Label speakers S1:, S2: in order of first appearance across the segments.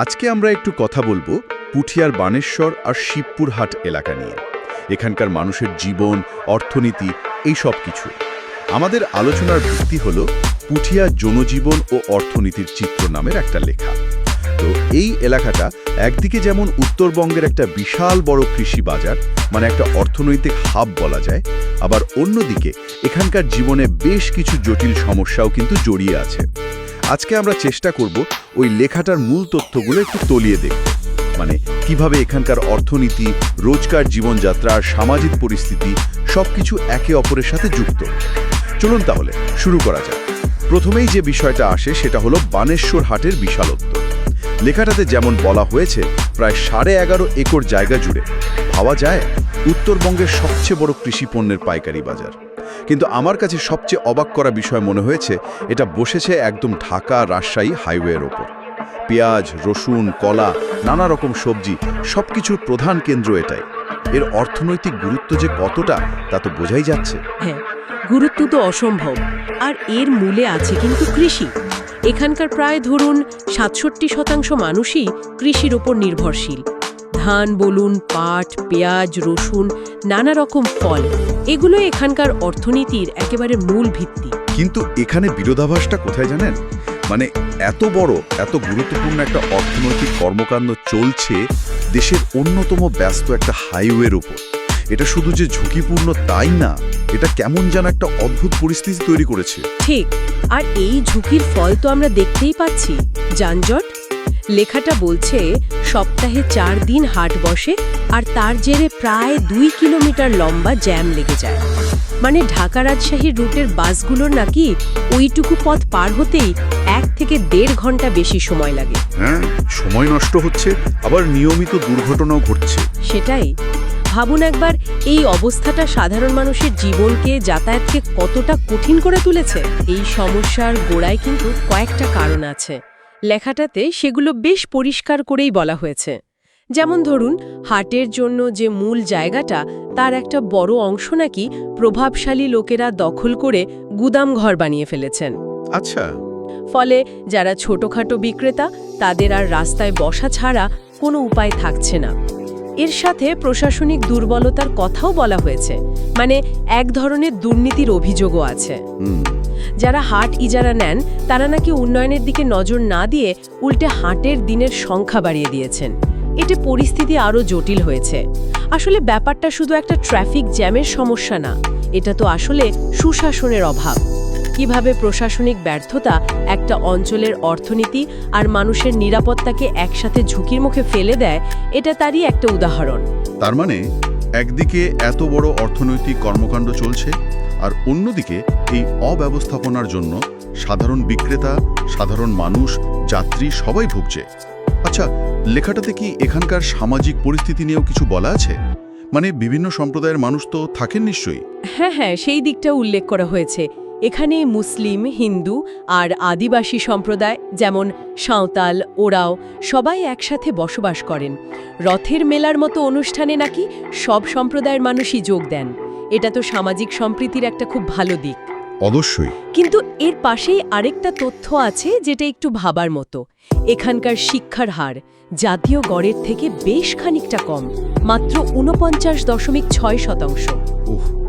S1: আজকে আমরা একটু কথা বলবো পুঠিয়ার বানেশ্বর আর শিবপুর হাট এলাকা নিয়ে। এখানকার মানুষের জীবন, অর্থনীতি, এই সব কিছু। আমাদের আলোচনার ভিত্তি হল পুঠিয়া জনজীবন ও অর্থনীতির চিত্র নামের একটা লেখা। তো এই এলাকাটা একদিকে যেমন উত্তরবঙ্গের একটা বিশাল বড় কৃষি বাজার, মানে একটা অর্থনৈতিক হাব বলা যায়, আবার অন্যদিকে এখানকার জীবনে বেশ কিছু জটিল সমস্যাও কিন্তু জড়িয়ে আছে। আজকে আমরা চেষ্টা করব ওই লেখাটার মূল তথ্যগুলো একটু তলিয়ে দেখতে, মানে কিভাবে এখানকার অর্থনীতি, রোজকার জীবনযাত্রা আর সামাজিক পরিস্থিতি সবকিছু একে অপরের সাথে যুক্ত। চলুন তাহলে শুরু করা যাক। প্রথমেই যে বিষয়টা আসে সেটা হলো বানেশ্বর হাটের বিশালত্ব। লেখাটাতে যেমন বলা হয়েছে, প্রায় 11.5 একর জায়গা জুড়ে ভাবা যায় উত্তরবঙ্গের সবচেয়ে বড় কৃষি পণ্যের পাইকারি বাজার। কিন্তু আমার কাছে সবচেয়ে অবাক করা বিষয় মনে হয়েছে, এটা বসেছে একদম ঢাকা-রাজশাহী হাইওয়ের ওপর। পেঁয়াজ, রসুন, কলা, নানা রকম সবজি, সবকিছুর প্রধান কেন্দ্র এটাই। এর অর্থনৈতিক গুরুত্ব যে কতটা তা তো বোঝাই যাচ্ছে।
S2: হ্যাঁ, গুরুত্ব তো অসম্ভব। আর এর মূলে আছে কিন্তু কৃষি। এখানকার প্রায় ধরুন ৬৭% মানুষই কৃষির ওপর নির্ভরশীল। ধান বলুন, পাট, পেঁয়াজ, রসুন, নানা রকম ফল, এগুলো এখানকার অর্থনীতির একেবারে মূল ভিত্তি।
S1: কিন্তু এখানে বিরোধাভাসটা কোথায় জানেন? মানে এত বড়, এত গুরুত্বপূর্ণ একটা অর্থনৈতিক কর্মকাণ্ড চলছে দেশের অন্যতম ব্যস্ত একটা হাইওয়ের উপর। এটা শুধু যে ঝুঁকিপূর্ণ তাই না, এটা কেমন যেন একটা অদ্ভুত পরিস্থিতি তৈরি করেছে।
S2: ঠিক, আর এই ঝুঁকির ফল তো আমরা দেখতেই পাচ্ছি। যানজট। লেখাটা বলছে সপ্তাহে 4 দিন হাট বসে, আর তার জেরে প্রায় 2 কিলোমিটার লম্বা জ্যাম লেগে যায়। মানে ঢাকা রাজশাহীর রুটের বাসগুলোর নাকি ওইটুকু পথ পার হতেই 1 থেকে 1.5 ঘন্টা বেশি সময় লাগে।
S1: হ্যাঁ, সময় নষ্ট হচ্ছে, আবার নিয়মিত দুর্ঘটনাও ঘটছে।
S2: সেটাই। ভাবুন একবার, এই অবস্থাটা সাধারণ মানুষের জীবনকে, যাতায়াতকে কতটা কঠিন করে তুলেছে। এই সমস্যার গোড়ায় কিন্তু কয়েকটা কারণ আছে। লেখাটাতে সেগুলো বেশ পরিষ্কার করেই বলা হয়েছে। যেমন ধরুন, হাটের জন্য যে মূল জায়গাটা, তার একটা বড় অংশ নাকি প্রভাবশালী লোকেরা দখল করে গুদাম ঘর বানিয়ে ফেলেছেন।
S1: আচ্ছা।
S2: ফলে যারা ছোটখাটো বিক্রেতা, তাদের আর রাস্তায় বসা ছাড়া কোনো উপায় থাকছে না। এর সাথে প্রশাসনিক দুর্বলতার কথাও বলা হয়েছে, মানে এক ধরনের দুর্নীতির অভিযোগও আছে। যারা হাট ইজারা নেন, তারা নাকি উন্নয়নের দিকে নজর না দিয়ে উল্টে হাটের দিনের সংখ্যা বাড়িয়ে দিয়েছেন। এতে পরিস্থিতি আরও জটিল হয়েছে। আসলে ব্যাপারটা শুধু একটা ট্রাফিক জ্যামের সমস্যা না, এটা তো আসলে সুশাসনের অভাব। কিভাবে প্রশাসনিক ব্যর্থতা একটা অঞ্চলের অর্থনীতি আর মানুষের নিরাপত্তাকে একসাথে ঝুঁকির মুখে ফেলে দেয়, এটা তারই একটা উদাহরণ।
S1: তার মানে একদিকে এত বড় অর্থনৈতিক কর্মকাণ্ড চলছে, আর অন্যদিকে এই অব্যবস্থাপনার জন্য সাধারণ বিক্রেতা, সাধারণ মানুষ, যাত্রী সবাই ভুগছে। আচ্ছা, লেখাটাতে কি এখানকার সামাজিক পরিস্থিতি নিয়েও কিছু বলা আছে? মানে বিভিন্ন সম্প্রদায়ের মানুষ তো থাকেন নিশ্চয়ই।
S2: হ্যাঁ, সেই দিকটা উল্লেখ করা হয়েছে। এখানে মুসলিম, হিন্দু আর আদিবাসী সম্প্রদায়, যেমন সাঁওতাল, ওরাও সবাই একসাথে বসবাস করেন। রথের মেলার মতো অনুষ্ঠানে নাকি সব সম্প্রদায়ের মানুষই যোগ দেন। এটা তো সামাজিক সম্প্রীতির একটা খুব ভালো দিক।
S1: অবশ্যই।
S2: কিন্তু এর পাশেই আরেকটা তথ্য আছে যেটা একটু ভাবার মতো। এখানকার শিক্ষার হার জাতীয় গড়ের থেকে বেশ খানিকটা কম, মাত্র 49.6%।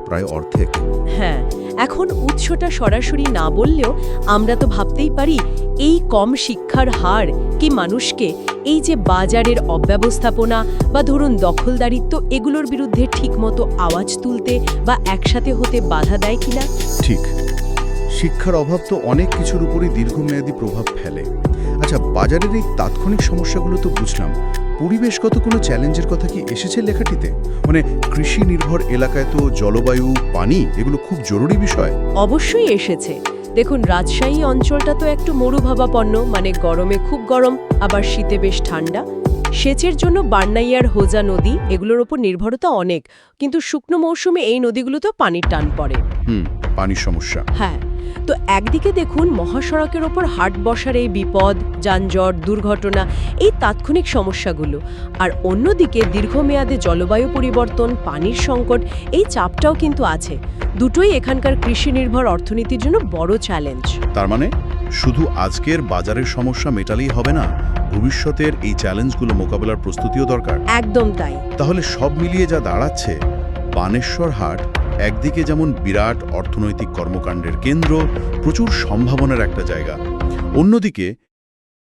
S1: প্রায় অর্ধেক।
S2: হ্যাঁ, এখন উৎসটা সরাসরি না বললেও আমরা তো ভাবতেই পারি, এই কম শিক্ষার হার কি মানুষকে এই যে বাজারের অব্যবস্থাপনা বা ধরুন দখলদারিত্ব, এগুলোর বিরুদ্ধে ঠিকমতো আওয়াজ তুলতে বা একসাথে হতে বাধা দেয় কিনা?
S1: ঠিক। শিক্ষার অভাব তো অনেক কিছুর উপরই দীর্ঘমেয়াদী প্রভাব ফেলে। আচ্ছা, বাজারের এই তাৎক্ষণিক সমস্যাগুলো তো বুঝলাম, পরিবেশগত কোনো চ্যালেঞ্জের কথা কি এসেছে লেখাটিতে? মানে কৃষি নির্ভর এলাকায় তো জলবায়ু, পানি এগুলো খুব জরুরি বিষয়।
S2: অবশ্যই এসেছে। দেখুন, রাজশাহী অঞ্চলটা তো একটু মরুভাবাপন্ন, মানে গরমে খুব গরম, আবার শীতে বেশ ঠান্ডা। সেচের জন্য বার্নাইয়ার হোজা নদী, এগুলোর ওপর নির্ভরতা অনেক, কিন্তু শুকনো মৌসুমে এই নদীগুলোতেও পানির টান পড়ে।
S1: পানির সমস্যা।
S2: হ্যাঁ, তো একদিকে দেখুন মহাসড়কের ওপর হাট বসার এই বিপদ, যানজট, দুর্ঘটনা, এই তাৎক্ষণিক সমস্যাগুলো, আর অন্যদিকে দীর্ঘমেয়াদে জলবায়ু পরিবর্তন, পানির সংকট, এই চাপটাও কিন্তু আছে। দুটোই এখানকার কৃষি নির্ভর অর্থনীতির জন্য বড় চ্যালেঞ্জ।
S1: তার মানে শুধু আজকের বাজারের সমস্যা মেটালেই হবে না, ভবিষ্যতের এই চ্যালেঞ্জগুলো মোকাবেলার প্রস্তুতিও দরকার।
S2: একদম তাই।
S1: তাহলে সব মিলিয়ে যা দাঁড়াচ্ছে, বানেশ্বর হাট একদিকে যেমন বিরাট অর্থনৈতিক কর্মকাণ্ডের কেন্দ্র, প্রচুর সম্ভাবনার একটা জায়গা, অন্যদিকে